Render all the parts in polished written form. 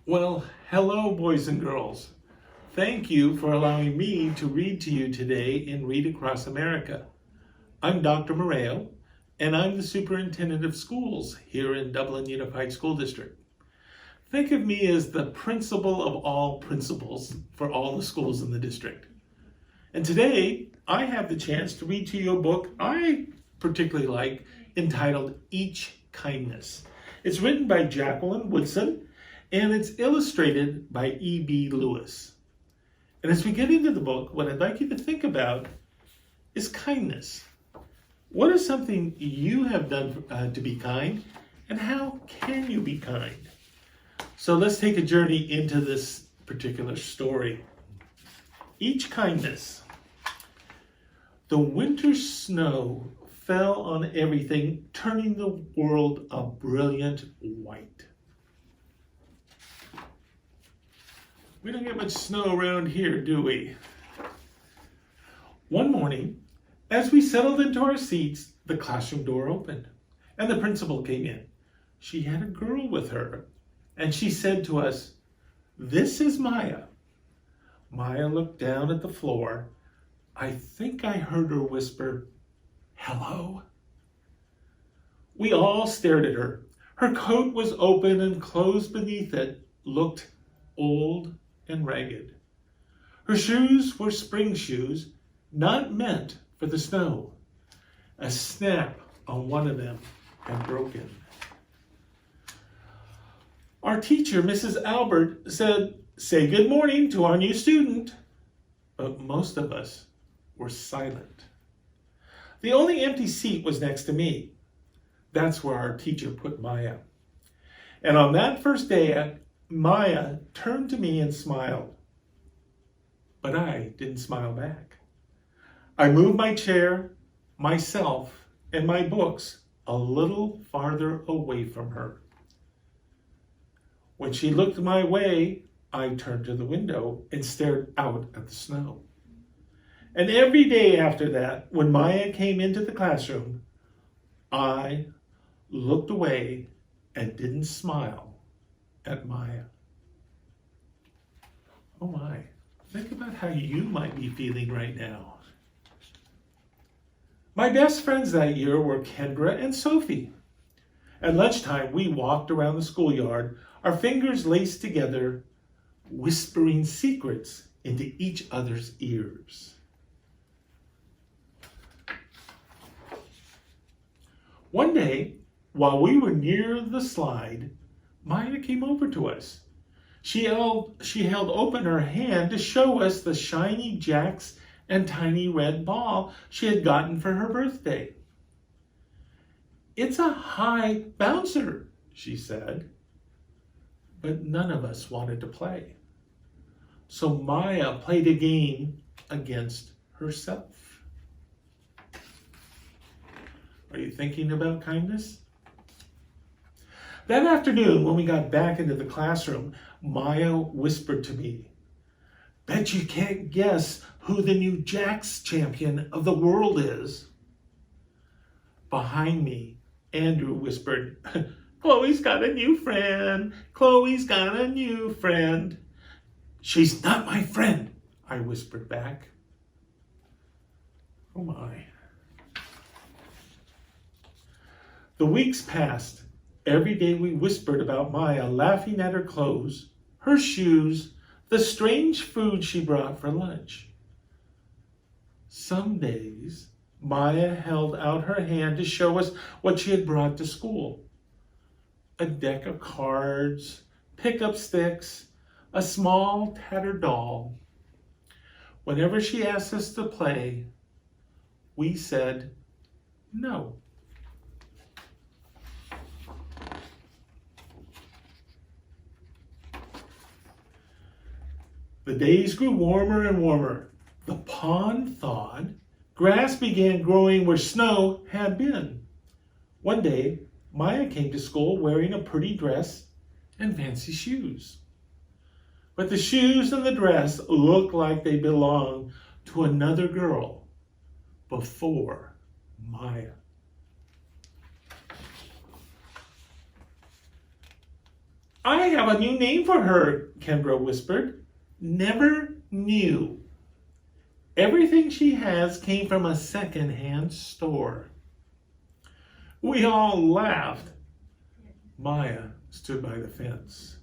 Well, hello, boys and girls. Thank you for allowing me to read to you today in Read Across America. I'm Dr. Moirao, and I'm the Superintendent of Schools here in Dublin Unified School District. Think of me as the principal of all principals for all the schools in the district. And today, I have the chance to read to you a book I particularly like entitled Each Kindness. It's written by Jacqueline Woodson, and it's illustrated by E.B. Lewis. And as we get into the book, what I'd like you to think about is kindness. What is something you have done to be kind, and how can you be kind? So let's take a journey into this particular story. Each Kindness. The winter snow fell on everything, turning the world a brilliant white. We don't get much snow around here, do we? One morning, as we settled into our seats, the classroom door opened, and the principal came in. She had a girl with her, and she said to us, "This is Maya." Maya looked down at the floor. I think I heard her whisper, "Hello?" We all stared at her. Her coat was open, and clothes beneath it looked old and ragged. Her shoes were spring shoes, not meant for the snow. A snap on one of them had broken. Our teacher, Mrs. Albert, said, "Say good morning to our new student." But most of us were silent. The only empty seat was next to me. That's where our teacher put Maya. And on that first day, Maya turned to me and smiled. But I didn't smile back. I moved my chair, myself, and my books a little farther away from her. When she looked my way, I turned to the window and stared out at the snow. And every day after that, when Maya came into the classroom, I looked away and didn't smile at Maya. Oh my, think about how you might be feeling right now. My best friends that year were Kendra and Sophie. At lunchtime, we walked around the schoolyard, our fingers laced together, whispering secrets into each other's ears. One day, while we were near the slide, Maya came over to us. She held open her hand to show us the shiny jacks and tiny red ball she had gotten for her birthday. "It's a high bouncer," she said. But none of us wanted to play. So Maya played a game against herself. Are you thinking about kindness? That afternoon, when we got back into the classroom, Maya whispered to me, "Bet you can't guess who the new Jacks champion of the world is." Behind me, Andrew whispered, "Chloe's got a new friend. Chloe's got a new friend." "She's not my friend," I whispered back. Oh my. The weeks passed. Every day we whispered about Maya, laughing at her clothes, her shoes, the strange food she brought for lunch. Some days, Maya held out her hand to show us what she had brought to school. A deck of cards, pickup sticks, a small tattered doll. Whenever she asked us to play, we said no. The days grew warmer and warmer. The pond thawed. Grass began growing where snow had been. One day, Maya came to school wearing a pretty dress and fancy shoes. But the shoes and the dress looked like they belonged to another girl before Maya. I have a new name for her, Kendra whispered. Never knew. Everything she has came from a second-hand store. We all laughed. Maya stood by the fence.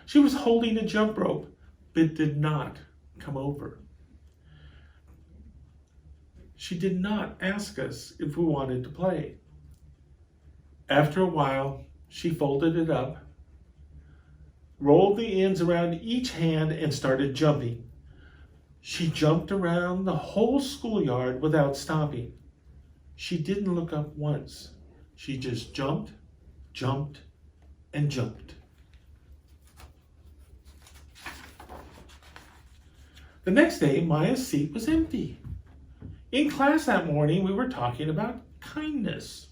She was holding a jump rope, but did not come over. She did not ask us if we wanted to play. After a while, she folded it up, rolled the ends around each hand, and started jumping. She jumped around the whole schoolyard without stopping. She didn't look up once. She just jumped, jumped, and jumped. The next day, Maya's seat was empty. In class that morning, we were talking about kindness.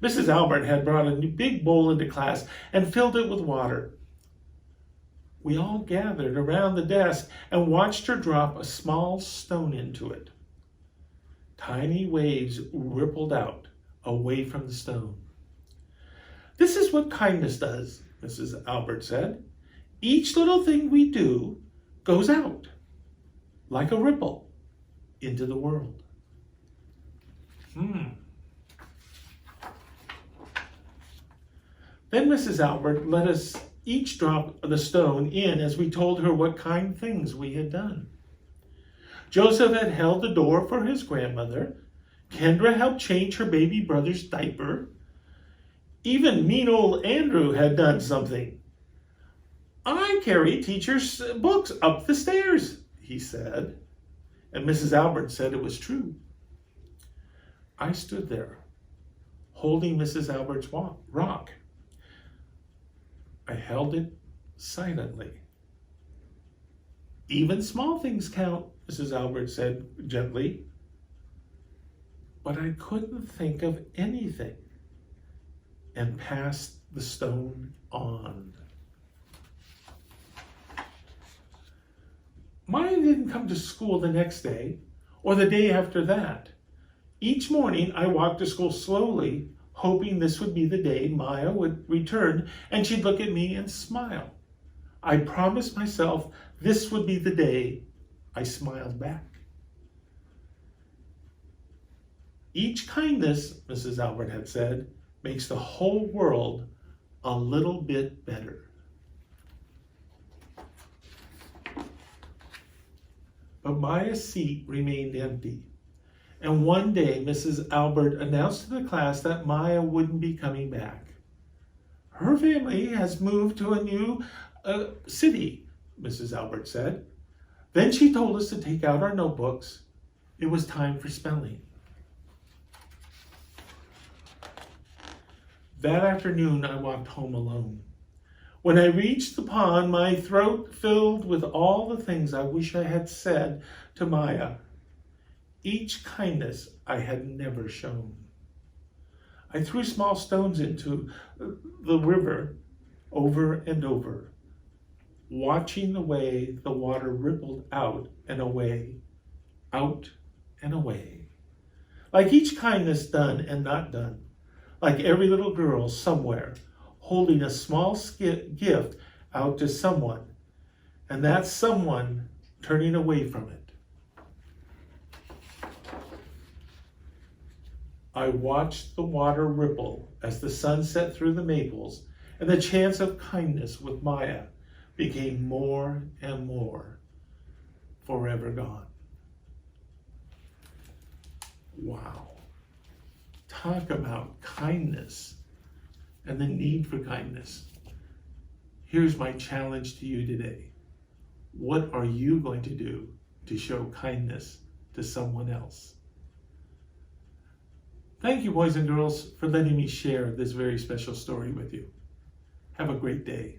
Mrs. Albert had brought a big bowl into class and filled it with water. We all gathered around the desk and watched her drop a small stone into it. Tiny waves rippled out away from the stone. This is what kindness does, Mrs. Albert said. Each little thing we do goes out, like a ripple, into the world. Then Mrs. Albert let us each drop the stone in as we told her what kind things we had done. Joseph had held the door for his grandmother. Kendra helped change her baby brother's diaper. Even mean old Andrew had done something. I carried teacher's books up the stairs, he said. And Mrs. Albert said it was true. I stood there, holding Mrs. Albert's rock. I held it silently. Even small things count, Mrs. Albert said gently. But I couldn't think of anything and passed the stone on. Maya didn't come to school the next day or the day after that. Each morning I walked to school slowly, hoping this would be the day Maya would return and she'd look at me and smile. I promised myself this would be the day I smiled back. Each kindness, Mrs. Albert had said, makes the whole world a little bit better. But Maya's seat remained empty. And one day, Mrs. Albert announced to the class that Maya wouldn't be coming back. Her family has moved to a new city, Mrs. Albert said. Then she told us to take out our notebooks. It was time for spelling. That afternoon, I walked home alone. When I reached the pond, my throat filled with all the things I wish I had said to Maya. Each kindness I had never shown. I threw small stones into the river over and over, watching the way the water rippled out and away, out and away. Like each kindness done and not done, like every little girl somewhere holding a small gift out to someone, and that someone turning away from it. I watched the water ripple as the sun set through the maples, and the chance of kindness with Maya became more and more forever gone. Wow. Talk about kindness and the need for kindness. Here's my challenge to you today. What are you going to do to show kindness to someone else? Thank you, boys and girls, for letting me share this very special story with you. Have a great day.